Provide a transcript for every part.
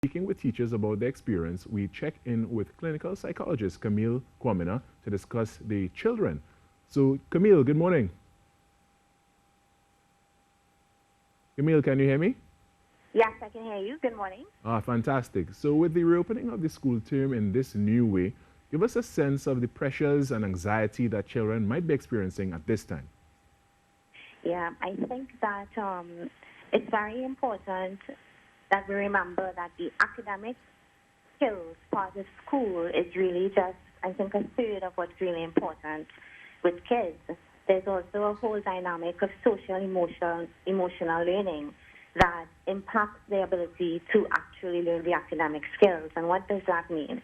speaking with teachers about their experience, we check in with clinical psychologist Camille Quamina to discuss the children. So, Camille, good morning. Camille, can you hear me? Yes, I can hear you. Good morning. Fantastic. So, with the reopening of the school term in this new way, give us a sense of the pressures and anxiety that children might be experiencing at this time. Yeah, I think that it's very important that we remember that the academic skills part of school is really just, I think, a third of what's really important with kids. There's also a whole dynamic of social emotional learning that impacts their ability to actually learn the academic skills. And what does that mean?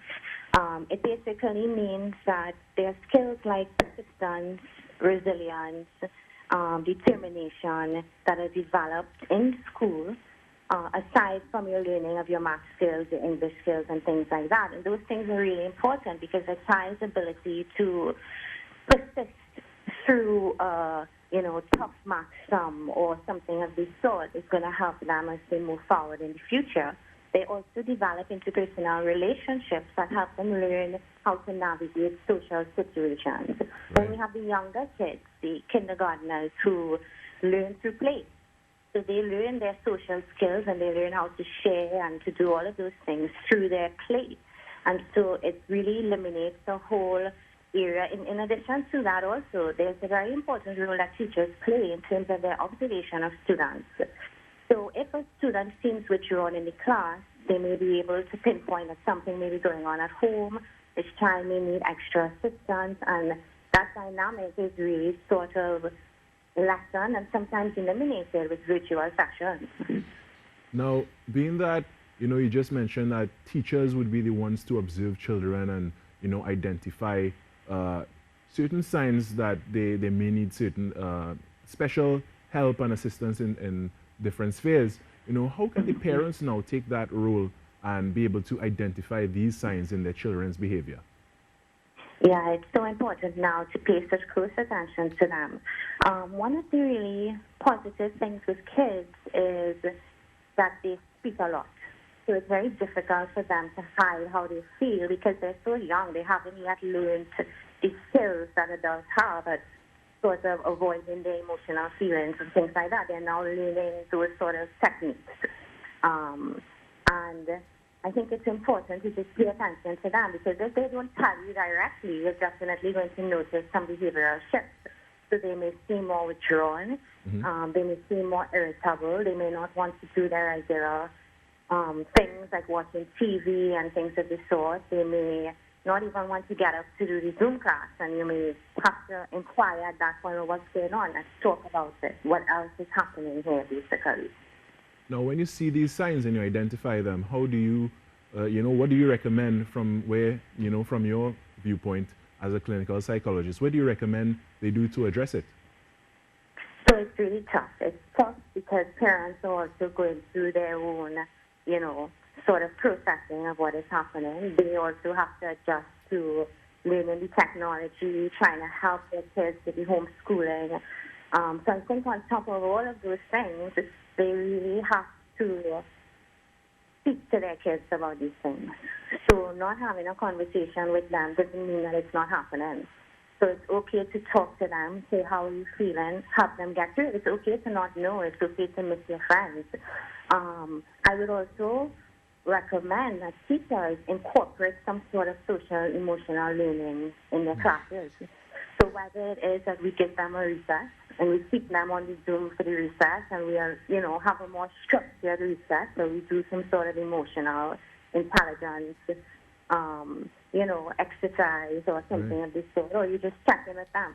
It basically means that there are skills like persistence, resilience, determination that are developed in school, aside from your learning of your math skills, your English skills, and things like that. And those things are really important because a child's ability to persist through, tough math sum or something of this sort is going to help them as they move forward in the future. They also develop interpersonal relationships that help them learn how to navigate social situations. Right. Then we have the younger kids, the kindergartners, who learn through play. So they learn their social skills and they learn how to share and to do all of those things through their play. And so it really eliminates the whole area. In addition to that also, there's a very important role that teachers play in terms of their observation of students. So if a student seems withdrawn in the class, they may be able to pinpoint that something may be going on at home. This child may need extra assistance, and that dynamic is really sort of lessened and sometimes eliminated with virtual sessions. Now, being that, you just mentioned that teachers would be the ones to observe children and, identify certain signs that they may need certain special help and assistance in different spheres. How can the parents now take that role and be able to identify these signs in their children's behavior? Yeah, it's so important now to pay such close attention to them. One of the really positive things with kids is that they speak a lot. So it's very difficult for them to hide how they feel because they're so young. They haven't yet learned the skills that adults have at sort of avoiding their emotional feelings and things like that. They're now learning those sort of techniques. And I think it's important to just pay attention to them because if they don't tell you directly, you're definitely going to notice some behavioral shifts. So they may seem more withdrawn. They may seem more irritable. They may not want to do their regular things like watching TV and things of the sort. They may not even want to get up to do the Zoom class, and you may have to inquire at that point of what's going on. Let's talk about it. What else is happening here, basically? Now, when you see these signs and you identify them, how do you, what do you recommend from where, from your viewpoint as a clinical psychologist, what do you recommend they do to address it? So it's really tough. It's tough because parents are also going through their own, sort of processing of what is happening. They also have to adjust to learning the technology, trying to help their kids with the homeschooling. So I think on top of all of those things, they really have to speak to their kids about these things. So not having a conversation with them doesn't mean that it's not happening. So it's okay to talk to them, say how are you feeling, help them get through it. It's okay to not know. It's okay to miss your friends. I would also recommend that teachers incorporate some sort of social emotional learning in their classes. So whether it is that we give them a recess and we keep them on the Zoom for the recess and we are, have a more structured recess where we do some sort of emotional intelligence, exercise or something of this sort, or you just check in with them.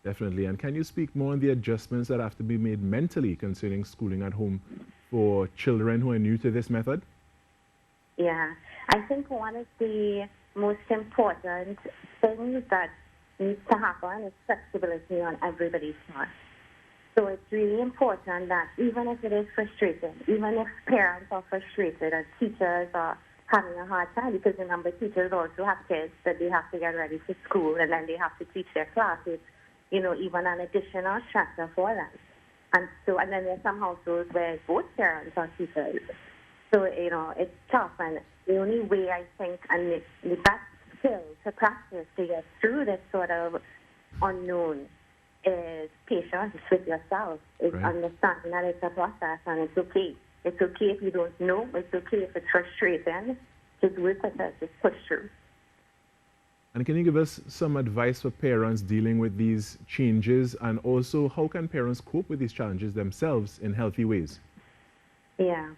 Definitely. And can you speak more on the adjustments that have to be made mentally concerning schooling at home for children who are new to this method? Yeah. I think one of the most important things that needs to happen is flexibility on everybody's part. So it's really important that even if it is frustrating, even if parents are frustrated and teachers are having a hard time, because remember, teachers also have kids that they have to get ready for school and then they have to teach their classes, even an additional stressor for them. And then there are some households where both parents are teachers. So, it's tough. And the only way I think, and the best skill to practice to get through this sort of unknown is patience with yourself, is Right. understanding that it's a process and it's okay. It's okay if you don't know. It's okay if it's frustrating. Just work with it. Just push through. And can you give us some advice for parents dealing with these changes, and also how can parents cope with these challenges themselves in healthy ways? Yeah.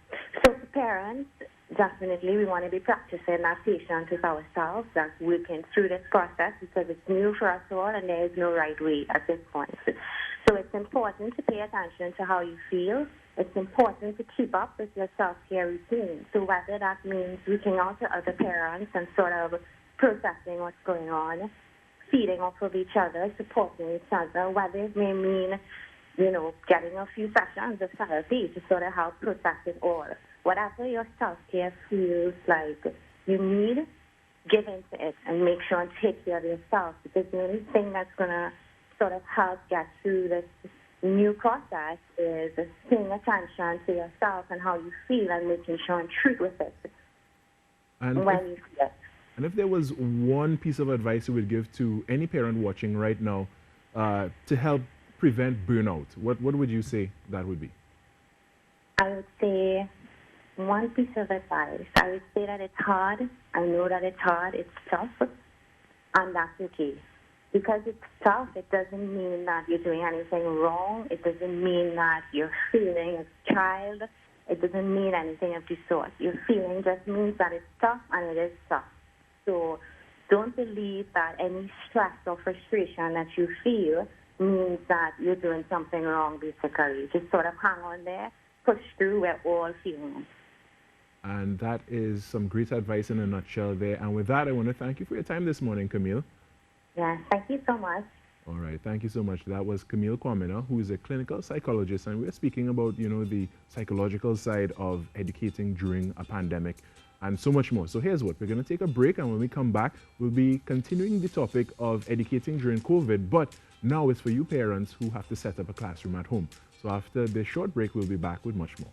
So for parents, definitely we want to be practicing that patience with ourselves, that working through this process because it's new for us all and there is no right way at this point. So it's important to pay attention to how you feel. It's important to keep up with your self-care routine. So whether that means reaching out to other parents and sort of processing what's going on, feeding off of each other, supporting each other, whether it may mean getting a few sessions of therapy to sort of help process it all. Whatever your self-care feels like you need, give into it and make sure and take care of yourself, because the only thing that's going to sort of help get through this new process is paying attention to yourself and how you feel and making sure and treat with it And when if, you feel it. and if there was one piece of advice you would give to any parent watching right now to help prevent burnout, what would you say that would be? I would say one piece of advice. I would say that it's hard. I know that it's hard. It's tough. And that's okay. Because it's tough, it doesn't mean that you're doing anything wrong. It doesn't mean that you're feeling as a child. It doesn't mean anything of the sort. Your feeling just means that it's tough, and it is tough. So don't believe that any stress or frustration that you feel means that you're doing something wrong, basically. Just sort of hang on there, push through, we're all feeling it. And that is some great advice in a nutshell there. And with that, I want to thank you for your time this morning, Camille. Yeah, thank you so much. All right, thank you so much. That was Camille Quamina, who is a clinical psychologist, and we're speaking about, the psychological side of educating during a pandemic and so much more. So here's what, we're going to take a break, and when we come back, we'll be continuing the topic of educating during COVID, but now it's for you parents who have to set up a classroom at home. So after this short break, we'll be back with much more.